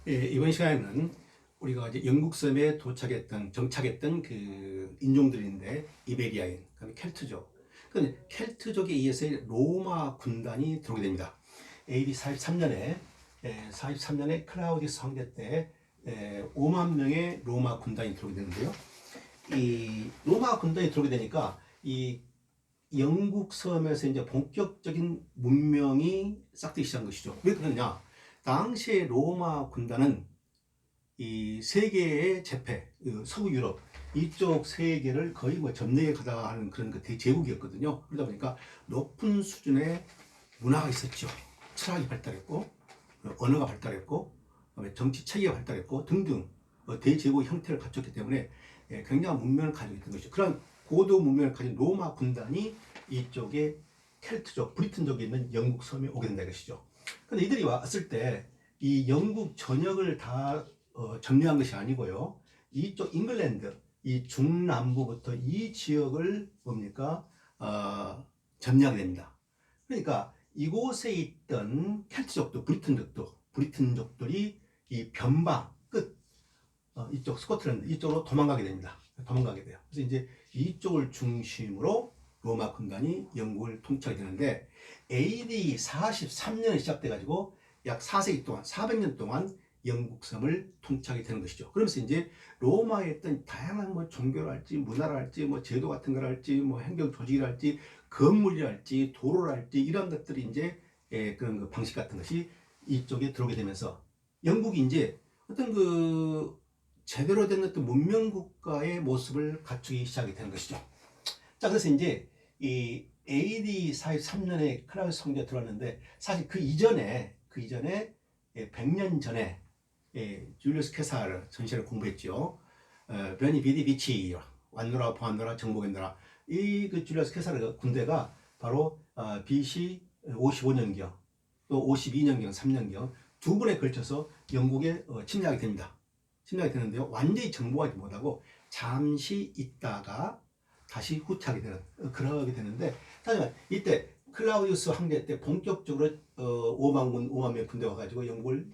이번 시간에는 우리가 이제 영국 섬에 정착했던 그 인종들인데 이베리아인, 그다음에 켈트족. 근데 켈트족에 의해서 로마 군단이 들어오게 됩니다. AD 43년에 클라우디우스 황제 때 5만 명의 로마 군단이 들어오게 되는데요. 이 로마 군단이 들어오게 되니까 이 영국 섬에서 이제 본격적인 문명이 싹트기 시작한 것이죠. 왜 그러냐? 당시에 로마 군단은 이 세계의 재패, 서구 유럽 이쪽 세계를 거의 뭐 점령해 가다 하는 그런 그 대제국이었거든요. 그러다 보니까 높은 수준의 문화가 있었죠. 철학이 발달했고, 언어가 발달했고, 정치 체계가 발달했고 등등 대제국 형태를 갖췄기 때문에 굉장한 문명을 가지고 있던 것이죠. 그런 고도 문명을 가진 로마 군단이 이쪽에 켈트족, 브리튼족이 있는 영국 섬에 오게 된다 이것이죠. 근데 이들이 왔을 때 이 영국 전역을 다 점령한 것이 아니고요. 이쪽 잉글랜드, 이 중남부부터 이 지역을 뭡니까? 점령하게 됩니다. 그러니까 이곳에 있던 켈트족도, 브리튼족들이 이 변방 끝, 이쪽 스코틀랜드 이쪽으로 도망가게 됩니다. 도망가게 돼요. 그래서 이제 이쪽을 중심으로 로마 군단이 영국을 통치하게 되는데 AD 43년에 시작돼 가지고 약 4세기 동안 400년 동안 영국 섬을 통치하게 되는 것이죠. 그러면서 이제 로마에 있던 다양한 뭐 종교랄지 문화랄지 뭐 제도 같은 거랄지 뭐 행정 조직이랄지 건물이랄지 도로랄지 이런 것들이 이제 그런 그 방식 같은 것이 이쪽에 들어오게 되면서 영국이 이제 어떤 그 제대로 된 어떤 문명 국가의 모습을 갖추기 시작이 되는 것이죠. 자, 그래서 이제 이 AD 43년에 클라우디우스 황제가 들어왔는데 사실 그 이전에 100년 전에 줄리우스 케사르 전시를 공부했죠. 베니 비디 비치 완노라 보안노라 정복했노라 이 그 줄리우스 케사르 군대가 바로 BC 55년경 또 52년경 3년경 두 번에 걸쳐서 영국에 침략이 됩니다. 침략이 되는데요. 완전히 정복하지 못하고 잠시 있다가 다시 후퇴하게 되는 그러게 되는데 하지만 이때 클라우디우스 황제 때 본격적으로 5만 명 군대 와가지고 영국을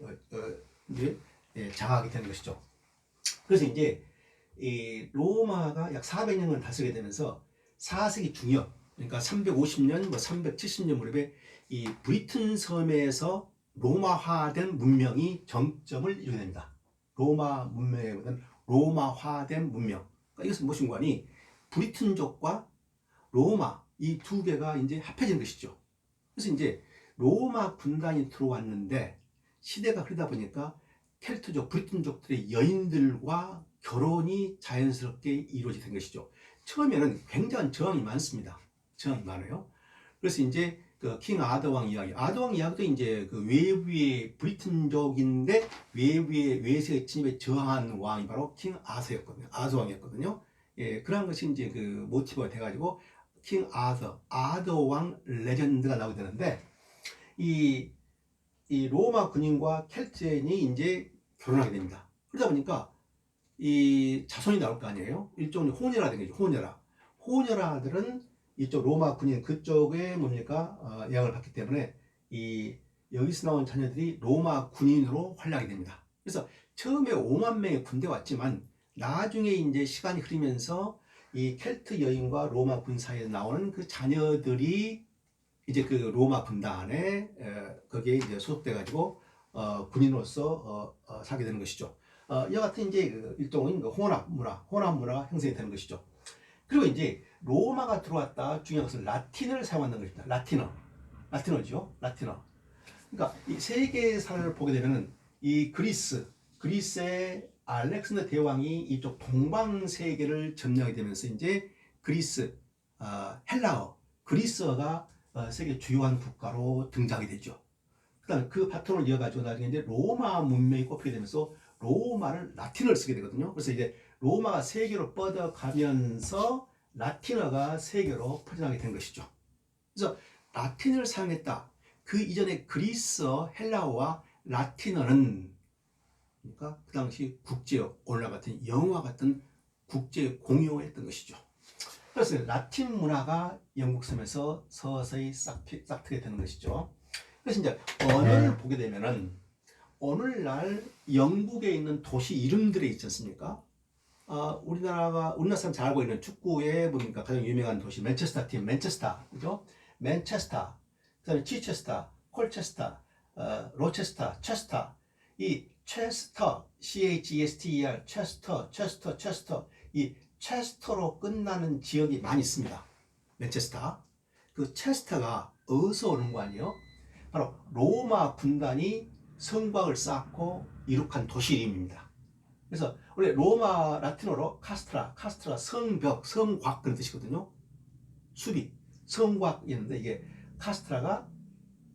이제 장악하게 되는 것이죠. 그래서 이제 이 로마가 약 400년을 다스리게 되면서 4세기 중엽 그러니까 350년 뭐 370년 무렵에 이 브리튼 섬에서 로마화된 문명이 정점을 이루게 됩니다. 로마 문명에 보면 로마화된 문명. 그러니까 이것은 무슨 관이 브리튼족과 로마 이 두 개가 이제 합해진 것이죠. 그래서 이제 로마 군단이 들어왔는데 시대가 흐르다 보니까 켈트족, 브리튼족들의 여인들과 결혼이 자연스럽게 이루어지게 된 것이죠. 처음에는 굉장한 저항이 많습니다. 저항이 많아요. 그래서 이제 그 킹 아더왕 이야기, 아더왕 이야기도 이제 그 외부의 브리튼족인데 외부의 외세의 침입에 저항한 왕이 바로 킹 아서였거든요. 아서왕이었거든요. 그런 것이 이제 그 모티브가 돼가지고 킹 아더 왕 레전드가 나오게 되는데 이 로마 군인과 켈트인이 이제 결혼하게 됩니다. 그러다 보니까 이 자손이 나올 거 아니에요. 일종의 호녀라 된 거죠. 호녀라들은 이쪽 로마 군인 그쪽에 뭡니까 영향을 받기 때문에 이 여기서 나온 자녀들이 로마 군인으로 활약이 됩니다. 그래서 처음에 5만 명의 군대 왔지만 나중에 이제 시간이 흐르면서 이 켈트 여인과 로마 군 사이에 나오는 그 자녀들이 이제 그 로마 군단에 거기에 이제 소속돼 가지고 군인으로서 살게 되는 것이죠. 이와 같은 이제 그 일종의 그 혼합 문화가 형성이 되는 것이죠. 그리고 이제 로마가 들어왔다 중요한 것은 라틴을 사용한다는 것입니다. 라틴어죠. 라틴어. 그러니까 이 세계사를 보게 되면은 이 그리스의 알렉산더 대왕이 이쪽 동방 세계를 점령하게 되면서 이제 그리스, 그리스어가 세계 주요한 국가로 등장하게 되죠. 그다음에 그 바톤을 이어가지고 나중에 이제 로마 문명이 꼽히게 되면서 로마를 라틴어를 쓰게 되거든요. 그래서 이제 로마가 세계로 뻗어가면서 라틴어가 세계로 퍼져나가게 된 것이죠. 그래서 라틴어를 사용했다. 그 이전에 그리스어, 헬라어와 라틴어는 그러니까 그 당시 국제어, 오늘날 같은 영어와 같은 국제 공용어였던 것이죠. 그래서 라틴 문화가 영국 섬에서 서서히 싹트게 되는 것이죠. 그래서 이제 언어를 보게 되면은 오늘날 영국에 있는 도시 이름들이 있지 않습니까? 우리나라 사람 잘 알고 있는 축구에 보니까 가장 유명한 도시 맨체스터 팀, 맨체스터, 그죠? 맨체스터, 그다음에 치체스터, 콜체스터, 로체스터, 체스터. 이 체스터, CHESTER, 체스터, 이 체스터로 끝나는 지역이 많이 있습니다. 맨체스터. 그 체스터가 어디서 오는 거 아니에요? 바로 로마 군단이 성곽을 쌓고 이룩한 도시 이름입니다. 그래서 원래 로마 라틴어로 카스트라 성벽, 성곽 그런 뜻이거든요. 수비, 성곽이었는데 이게 카스트라가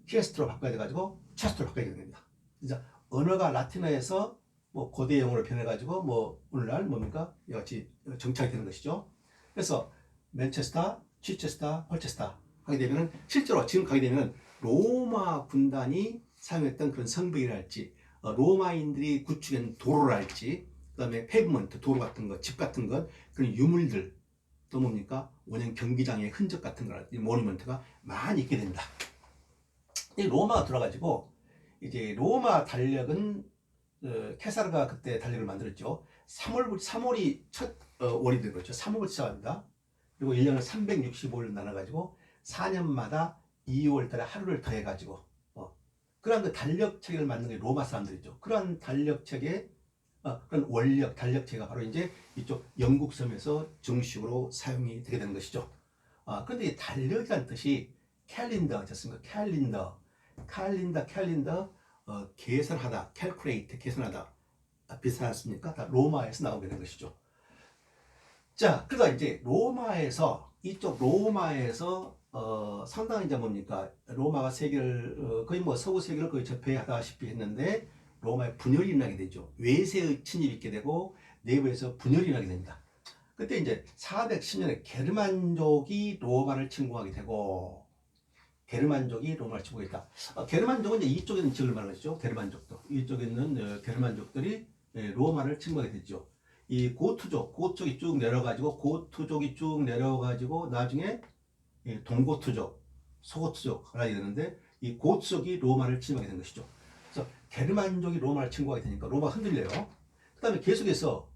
키에스트로 바꿔야 돼가지고 체스트로 바꿔야 됩니다. 그래서 언어가 라틴어에서 뭐 고대 영어로 변해가지고 뭐 오늘날 뭡니까? 이같이 정착이 되는 것이죠. 그래서 맨체스터, 치체스터, 홀체스터 하게 되면은 실제로 지금 가게 되면은 로마 군단이 사용했던 그런 성벽이랄지 로마인들이 구축한 도로랄지 그다음에 페이브먼트 도로 같은 거, 집 같은 것 그런 유물들 또 뭡니까? 원형 경기장의 흔적 같은 거랄 모니먼트가 많이 있게 됩니다. 이 로마가 들어가지고 이제 로마 달력은 케사르가 그때 달력을 만들었죠. 3월이 첫 월이 된 거죠. 3월부터 시작합니다. 그리고 1년을 365일 나눠가지고 4년마다 2월 달에 하루를 더해가지고 그런 그 달력 체계를 만든 게 로마 사람들이죠. 그런 달력 체계, 그런 원력 달력 체계가 바로 이제 이쪽 영국 섬에서 정식으로 사용이 되게 되는 것이죠. 그런데 이 달력이라는 뜻이 캘린더, 였습니까? 캘린더, 계산하다, calculate, 계산하다 비슷하지 않습니까? 다 로마에서 나오게 된 것이죠. 자, 그러다 이제 이쪽 로마에서 상당히 이제 뭡니까? 로마가 세계를 거의 뭐 서구 세계를 거의 접해하다시피 했는데 로마의 분열이 일어나게 되죠. 외세의 침입이 있게 되고 내부에서 분열이 일어나게 됩니다. 그때 이제 410년에 게르만족이 로마를 침공하게 되고 게르만족이 로마를 침공했다. 게르만족은 이제 이쪽에 있는 지역을 말하는 것이죠. 게르만족도 이쪽에 있는 게르만족들이 로마를 침공하게 되죠. 이 고트족이 쭉 내려가지고 고트족이 쭉 내려가지고 나중에 동고트족, 소고트족을 하게 되는데 이 고트족이 로마를 침공하게 된 것이죠. 그래서 게르만족이 로마를 침공하게 되니까 로마가 흔들려요. 그 다음에 계속해서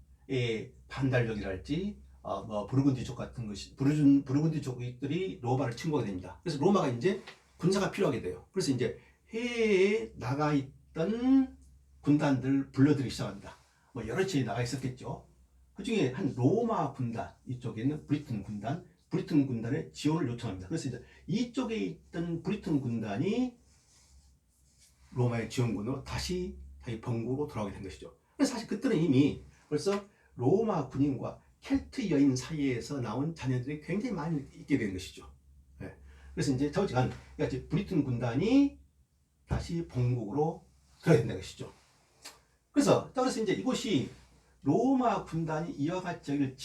반달족이랄지 뭐 부르근디족 같은 것이 부르근디족들이 로마를 침공하게 됩니다. 그래서 로마가 이제 군사가 필요하게 돼요. 그래서 이제 해외에 나가 있던 군단들 불러들이기 시작합니다. 뭐 여러 지에 나가 있었겠죠. 그 중에 한 로마 군단, 이쪽에 있는 브리튼 군단의 지원을 요청합니다. 그래서 이제 이쪽에 있던 브리튼 군단이 로마의 지원군으로 다시 본국으로 돌아오게 된 것이죠. 그래서 사실 그때는 이미 벌써 로마 군인과 켈트 여인 사이에서 나온 자녀들이 굉장히 많이 있게 된 것이죠. 네. 그래서 이제 저지간 브리튼 군단이 다시 본국으로 들어야 된다는 것이죠. 그래서 이제 이곳이 로마 군단이 이와 같이 여기를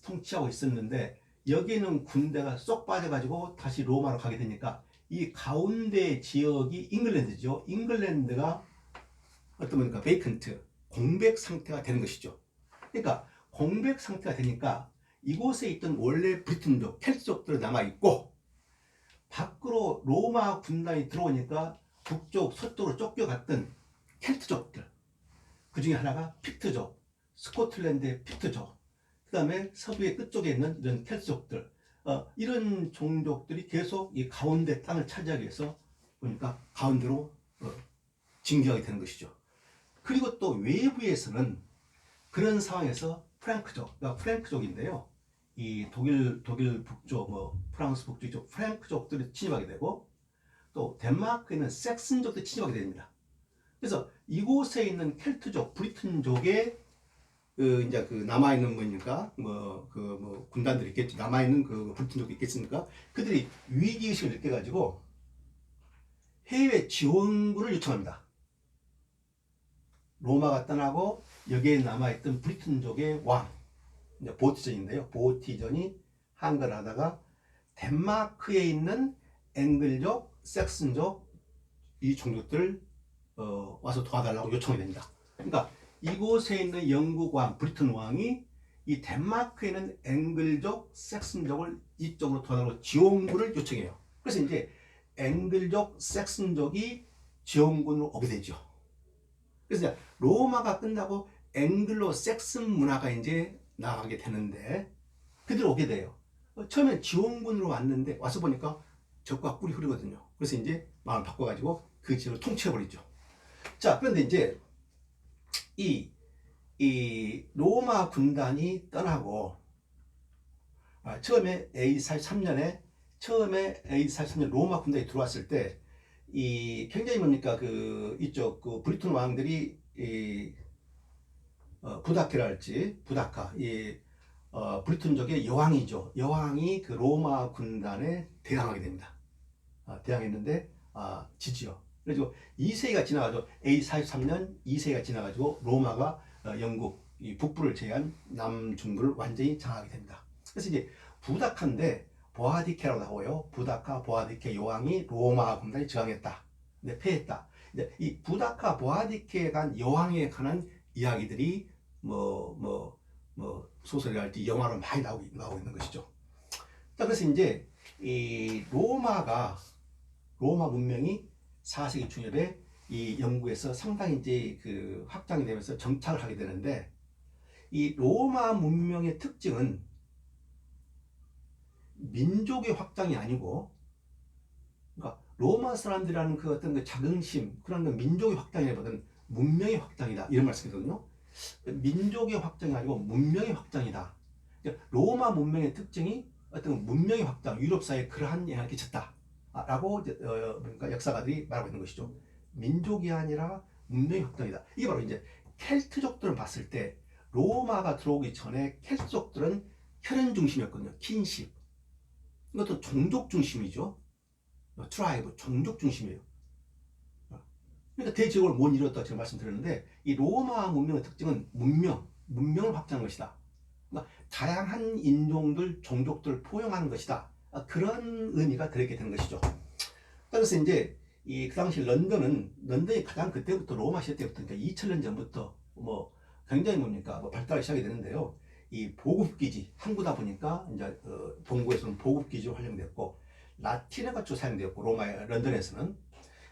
통치하고 있었는데 여기는 군대가 쏙 빠져가지고 다시 로마로 가게 되니까 이 가운데 지역이 잉글랜드죠. 잉글랜드가 어떤 겁니까? 베이컨트, 공백 상태가 되는 것이죠. 그러니까 공백 상태가 되니까 이곳에 있던 원래 브리튼족, 켈트족들은 남아있고 밖으로 로마 군단이 들어오니까 북쪽, 서쪽으로 쫓겨갔던 켈트족들 그 중에 하나가 픽트족, 스코틀랜드의 픽트족 그 다음에 서부의 끝쪽에 있는 이런 켈트족들 이런 종족들이 계속 이 가운데 땅을 차지하기 위해서 보니까 가운데로 진격하게 되는 것이죠. 그리고 또 외부에서는 그런 상황에서 프랭크족인데요. 이 독일 북쪽, 프랑스 북쪽 이쪽 프랭크족들이 침입하게 되고 또 덴마크에는 섹슨족들이 침입하게 됩니다. 그래서 이곳에 있는 켈트족, 브리튼족의 이제 남아있는 군단들이 있겠죠. 남아있는 브리튼족이 있겠습니까? 그들이 위기의식을 느껴가지고 해외 지원군을 요청합니다. 로마가 떠나고 여기에 남아있던 브리튼족의 왕, 보티전인데요. 보티전이 한가를 하다가 덴마크에 있는 앵글족, 섹슨족 이 종족들을 와서 도와달라고 요청이 됩니다. 그러니까 이곳에 있는 영국 왕, 브리튼 왕이 이 덴마크에 있는 앵글족, 섹슨족을 이쪽으로 도와달라고 지원군을 요청해요. 그래서 이제 앵글족, 섹슨족이 지원군으로 오게 되죠. 그래서 이제 로마가 끝나고 앵글로 섹슨 문화가 이제 나가게 되는데 그들 오게 돼요. 처음엔 지원군으로 왔는데 와서 보니까 적과 꿀이 흐르거든요. 그래서 이제 마음을 바꿔가지고 그 지역을 통치해버리죠. 자, 그런데 이제 이 로마 군단이 떠나고 처음에 AD 43년 로마 군단이 들어왔을 때 이 굉장히 뭡니까 그 이쪽 그 브리톤 왕들이 부다케랄지 부다카 브리톤족의 여왕이죠. 여왕이 그 로마 군단에 대항하게 됩니다. 대항했는데 지지요. 그래서 2세기가 지나가지고 AD 43년 2세기가 지나가지고 로마가 영국 이 북부를 제외한 남중부를 완전히 장악하게 됩니다. 그래서 이제 부다카인데 보아디케라고 하고요. 부다카 보아디케 여왕이 로마 군단에 저항했다. 근데 패했다. 이제 이 부다카 보아디케에 간 여왕에 관한 이야기들이 소설이랄지 영화로 많이 나오고 있는 것이죠. 자, 그래서 이제 이 로마 문명이 4세기 중엽에 이 영국에서 상당히 이제 그 확장이 되면서 정착을 하게 되는데 이 로마 문명의 특징은 민족의 확장이 아니고 그러니까 로마 사람들이라는 그 어떤 그 자긍심 그런 그 민족의 확장이라기보다는 문명의 확장이다 이런 말씀이거든요. 민족의 확장이 아니고 문명의 확장이다. 로마 문명의 특징이 어떤 문명의 확장, 유럽 사회에 그러한 영향을 끼쳤다라고 그러니까 역사가들이 말하고 있는 것이죠. 민족이 아니라 문명의 확장이다. 이게 바로 이제 켈트족들을 봤을 때 로마가 들어오기 전에 켈트족들은 혈연 중심이었거든요. 킨십. 이것도 종족 중심이죠. 트라이브, 종족 중심이에요. 그러니까 대제국을 못 이뤘다 제가 말씀드렸는데 이 로마 문명의 특징은 문명을 확장한 것이다. 그러니까 다양한 인종들, 종족들을 포용하는 것이다. 그런 의미가 들어있게 되는 것이죠. 그래서 이제 그 당시 런던이 가장 그때부터 로마 시대 때부터 그러니까 2000년 전부터 굉장히 발달이 시작이 되는데요. 이 보급기지 항구다 보니까 이제 동부에서는 보급기지로 활용됐고 라틴어가 주로 사용되었고 런던에서는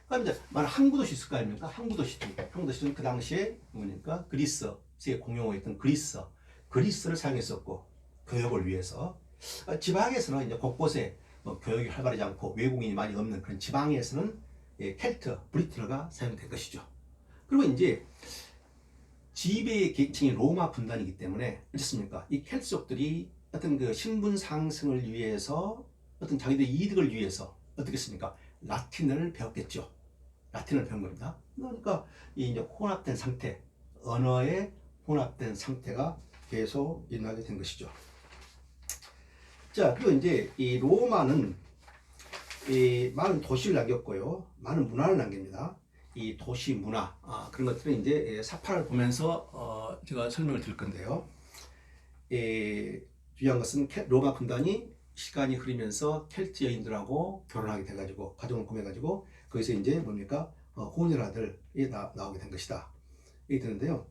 그럼 이제 많은 항구 도시 있을 거 아닙니까? 항구 도시는 그 당시에 그리스 세계 공용어였던 그리스를 사용했었고 교역을 위해서 지방에서는 이제 곳곳에 교역이 활발하지 않고 외국인이 많이 없는 그런 지방에서는 켈트, 브리트너가 사용된 것이죠. 그리고 이제 지배의 계층이 로마 군단이기 때문에 어떻습니까? 이 켈트족들이 어떤 그 신분 상승을 위해서 어떤 자기들의 이득을 위해서 어떻게 했습니까? 라틴어를 배웠겠죠. 라틴어를 배운 겁니다. 그러니까 이제 혼합된 상태, 언어의 혼합된 상태가 계속 일어나게 된 것이죠. 자, 그리고 이제 이 로마는 많은 도시를 남겼고요. 많은 문화를 남깁니다. 이 도시 문화, 그런 것들은 이제 사파를 보면서 제가 설명을 드릴 건데요. 중요한 것은 로마 군단이 시간이 흐르면서 켈트 여인들하고 결혼하게 돼가지고 가정을 꾸며가지고 거기서 이제 혼혈아들이 나오게 된 것이다. 이게 되는데요.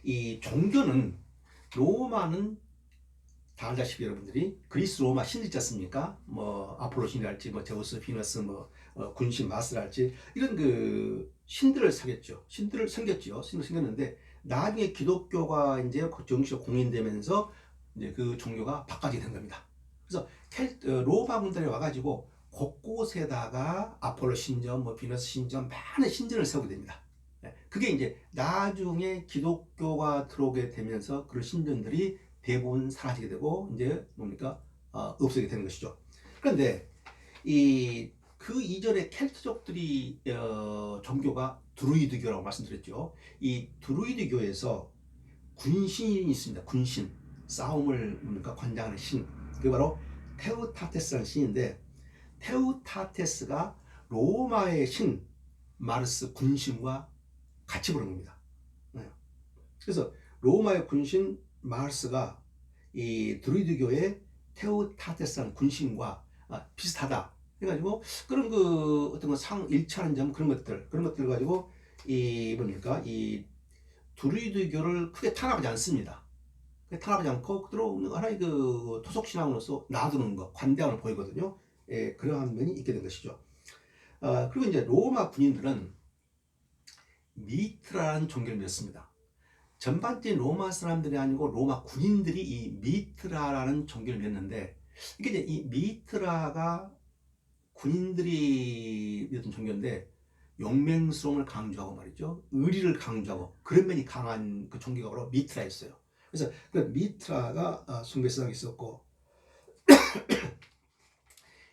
이 종교는 로마는 다 알다시피 여러분들이 그리스 로마 신들 있지 않습니까? 아폴로 신이랄지 제우스, 비너스, 군신, 마스랄지 이런 그 신들을 섬겼죠. 신들을 섬겼는데 나중에 기독교가 이제 정식으로 공인되면서 이제 그 종교가 바꿔지게 된 겁니다. 그래서 로마 군단이 와가지고 곳곳에다가 아폴로 신전, 비너스 신전 많은 신전을 세우게 됩니다. 그게 이제 나중에 기독교가 들어오게 되면서 그런 신전들이 대부분 사라지게 되고 이제 없어지게 되는 것이죠. 그런데 그 이전에 켈트족들이 종교가 드루이드교라고 말씀드렸죠. 이 드루이드교에서 군신이 있습니다. 군신, 싸움을 관장하는 신. 그게 바로 테우타테스라는 신인데 테우타테스가 로마의 신 마르스 군신과 같이 부른 겁니다. 그래서 로마의 군신 마르스가 이 드루이드교의 테우타테스라는 군신과 비슷하다 해가지고 그런 그 어떤 거 일치하는 점 그런 것들 가지고 이 드루이드교를 크게 탄압하지 않습니다. 탄압하지 않고 그대로 하나의 그 토속 신앙으로서 놔두는 것, 관대함을 보이거든요. 그러한 면이 있게 된 것이죠. 그리고 이제 로마 군인들은 미트라라는 종교를 믿었습니다. 전반적인 로마 사람들이 아니고 로마 군인들이 이 미트라라는 종교를 믿었는데, 이게 이제 이 미트라가 군인들이 믿었던 종교인데 용맹스러움을 강조하고 말이죠, 의리를 강조하고 그런 면이 강한 그 종교가 바로 미트라였어요. 그래서 그 미트라가 숭배상이 있었고,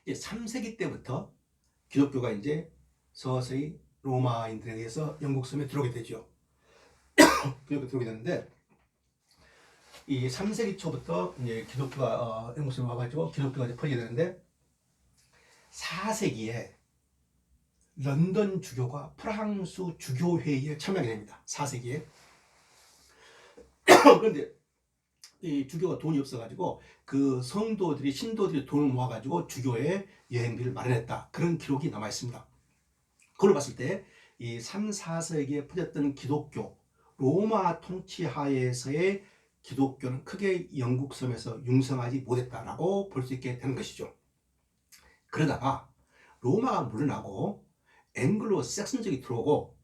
이제 3세기 때부터 기독교가 이제 서서히 로마인들에 의해서 영국 섬에 들어오게 되죠. 기독교 들어오게 되는데, 이 3세기 초부터 이제 기독교가 영국 섬에 와가지고 기독교가 이제 퍼지게 되는데, 4세기에 런던 주교가 프랑스 주교회의에 참여하게 됩니다. 4세기에. 그런데 이 주교가 돈이 없어가지고 그 성도들이 신도들이 돈을 모아가지고 주교의 여행비를 마련했다, 그런 기록이 남아 있습니다. 그걸 봤을 때 이 3, 4세기에 퍼졌던 기독교, 로마 통치 하에서의 기독교는 크게 영국 섬에서 융성하지 못했다라고 볼 수 있게 되는 것이죠. 그러다가 로마가 물러나고 앵글로 색슨족이 들어오고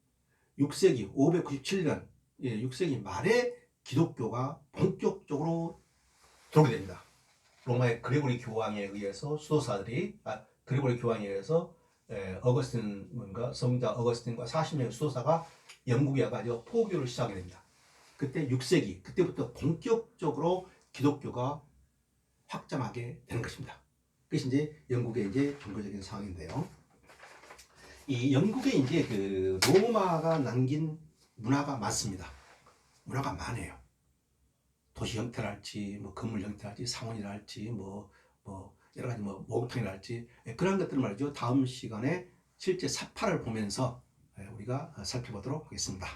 6세기 597년 6세기 말에 기독교가 본격적으로 들어오게 됩니다. 로마의 그레고리 교황에 의해서 수도사들이 그레고리 교황에 의해서 어거스틴 뭔가 성자 어거스틴과 40명의 수도사가 영국에 와가지고 포교를 시작하게 됩니다. 그때 6세기 그때부터 본격적으로 기독교가 확장하게 되는 것입니다. 그것이 이제 영국의 이제 종교적인 상황인데요. 이 영국에 이제 그 로마가 남긴 문화가 많습니다. 문화가 많아요. 도시 형태랄지, 뭐 건물 형태랄지, 상원이랄지, 뭐 여러 가지 뭐 목욕탕이랄지, 그런 것들을 말이죠. 다음 시간에 실제 사파를 보면서 우리가 살펴보도록 하겠습니다.